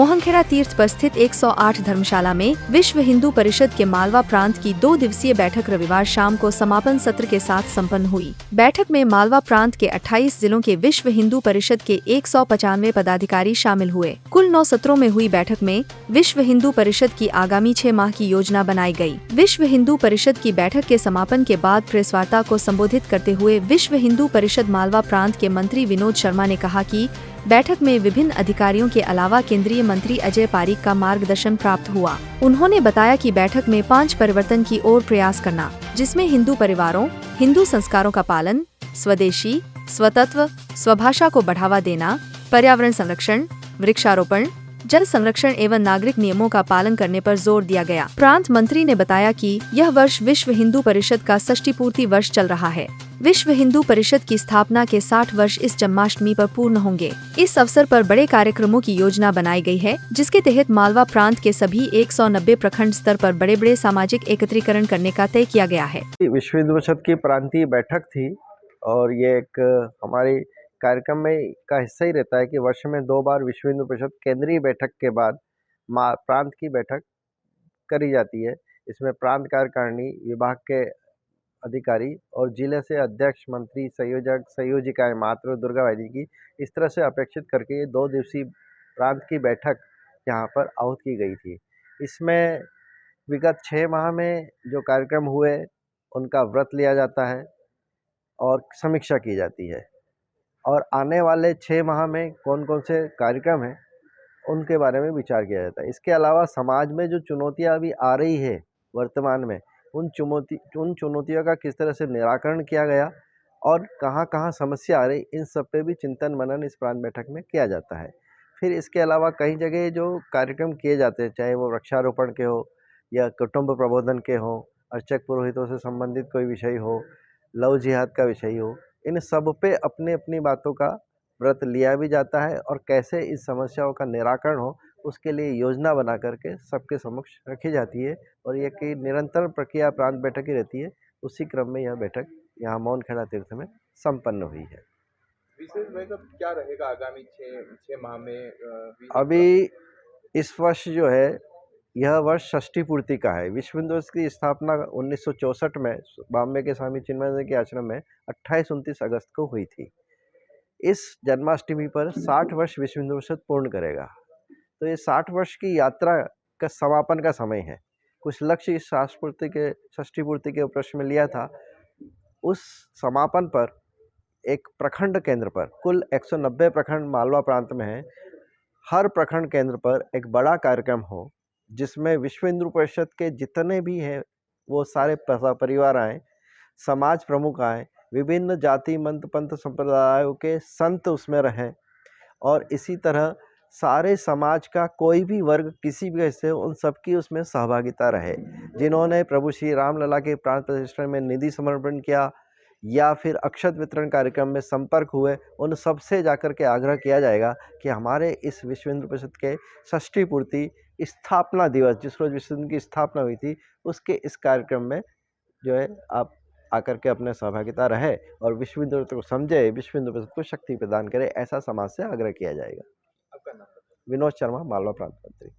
मोहनखेड़ा तीर्थ पर स्थित 108 धर्मशाला में विश्व हिंदू परिषद के मालवा प्रांत की 2 दिवसीय बैठक रविवार शाम को समापन सत्र के साथ संपन्न हुई। बैठक में मालवा प्रांत के 28 जिलों के विश्व हिंदू परिषद के 195 पदाधिकारी शामिल हुए। कुल 9 सत्रों में हुई बैठक में विश्व हिंदू परिषद की आगामी 6 माह की योजना बनाई गई। विश्व हिंदू परिषद की बैठक के समापन के बाद प्रेस वार्ता को संबोधित करते हुए विश्व हिंदू परिषद मालवा प्रांत के मंत्री विनोद शर्मा ने कहा कि बैठक में विभिन्न अधिकारियों के अलावा केंद्रीय मंत्री अजय पारीक का मार्गदर्शन प्राप्त हुआ। उन्होंने बताया कि बैठक में 5 परिवर्तन की ओर प्रयास करना, जिसमें हिंदू परिवारों, हिंदू संस्कारों का पालन, स्वदेशी, स्वतत्व, स्वभाषा को बढ़ावा देना, पर्यावरण संरक्षण, वृक्षारोपण, जल संरक्षण एवं नागरिक नियमों का पालन करने पर जोर दिया गया। प्रांत मंत्री ने बताया कि यह वर्ष विश्व हिंदू परिषद का 60 पूर्ति वर्ष चल रहा है। विश्व हिंदू परिषद की स्थापना के 60 वर्ष इस जन्माष्टमी पर पूर्ण होंगे। इस अवसर पर बड़े कार्यक्रमों की योजना बनाई गई है, जिसके तहत मालवा प्रांत के सभी 190 प्रखंड स्तर पर बड़े बड़े सामाजिक एकत्रीकरण करने का तय किया गया है। विश्व हिंदू परिषद की प्रांतीय बैठक थी और ये एक हमारी कार्यक्रम में का हिस्सा ही रहता है कि वर्ष में 2 बार विश्व हिंदू परिषद केंद्रीय बैठक के बाद प्रांत की बैठक करी जाती है। इसमें प्रांत कार्यकारिणी, विभाग के अधिकारी और जिले से अध्यक्ष, मंत्री, संयोजक, संयोजिकाएं, मातृ दुर्गा वाहिनी की इस तरह से अपेक्षित करके ये 2 दिवसीय प्रांत की बैठक यहाँ पर आहूत की गई थी। इसमें विगत 6 माह में जो कार्यक्रम हुए उनका व्रत लिया जाता है और समीक्षा की जाती है और आने वाले 6 माह में कौन कौन से कार्यक्रम हैं उनके बारे में विचार किया जाता है। इसके अलावा समाज में जो चुनौतियाँ अभी आ रही है वर्तमान में, उन चुनौतियों का किस तरह से निराकरण किया गया और कहाँ-कहाँ समस्या आ रही, इन सब पे भी चिंतन मनन इस प्रांत बैठक में किया जाता है। फिर इसके अलावा कई जगह जो कार्यक्रम किए जाते हैं, चाहे वो वृक्षारोपण के हो या कुटुंब प्रबोधन के हो, अर्चक पुरोहितों से संबंधित कोई विषय हो, लव जिहाद का विषय हो, इन सब पे अपनी-अपनी बातों का व्रत लिया भी जाता है और कैसे इस समस्याओं का निराकरण हो उसके लिए योजना बना करके सबके समक्ष रखी जाती है और ये कि निरंतर प्रक्रिया प्रांत बैठक ही रहती है। उसी क्रम में यह बैठक यहाँ मोहनखेड़ा तीर्थ में संपन्न हुई है। विशेष बैठक क्या रहेगा आगामी 6 माह में? अभी इस वर्ष जो है यह वर्ष 60 पूर्ति का है। विश्व हिंदू परिषद की स्थापना 1964 में बॉम्बे के स्वामी चिन्मयानंद के आश्रम में 28-29 अगस्त को हुई थी। इस जन्माष्टमी पर 60 वर्ष विश्व हिंदू परिषद पूर्ण करेगा। तो ये 60 वर्ष की यात्रा का समापन का समय है। कुछ लक्ष्य इस षष्ठी पूर्ति के उपलक्ष्य में लिया था। उस समापन पर एक प्रखंड केंद्र पर कुल 190 प्रखंड मालवा प्रांत में हैं। हर प्रखंड केंद्र पर एक बड़ा कार्यक्रम हो जिसमें विश्व हिंदू परिषद के जितने भी हैं वो सारे परिवार आएँ, समाज प्रमुख आएँ, विभिन्न जाति मंत पंथ संप्रदायों के संत उसमें रहें और इसी तरह सारे समाज का कोई भी वर्ग किसी भी वजह से उन सबकी उसमें सहभागिता रहे। जिन्होंने प्रभु श्री राम लला के प्राण प्रतिष्ठा में निधि समर्पण किया या फिर अक्षत वितरण कार्यक्रम में संपर्क हुए, उन सब से जाकर के आग्रह किया जाएगा कि हमारे इस विश्व हिंदू परिषद के षष्ठी पूर्ति स्थापना दिवस, जिस रोज विश्व हिंदू की स्थापना हुई थी, उसके इस कार्यक्रम में जो है आप आकर के अपने सहभागिता रहे और विश्व हिंदू को समझे, विश्व हिंदू परिषद को शक्ति प्रदान करे, ऐसा समाज से आग्रह किया जाएगा। आपका नाम? विनोद शर्मा, मालवा प्रांत मंत्री।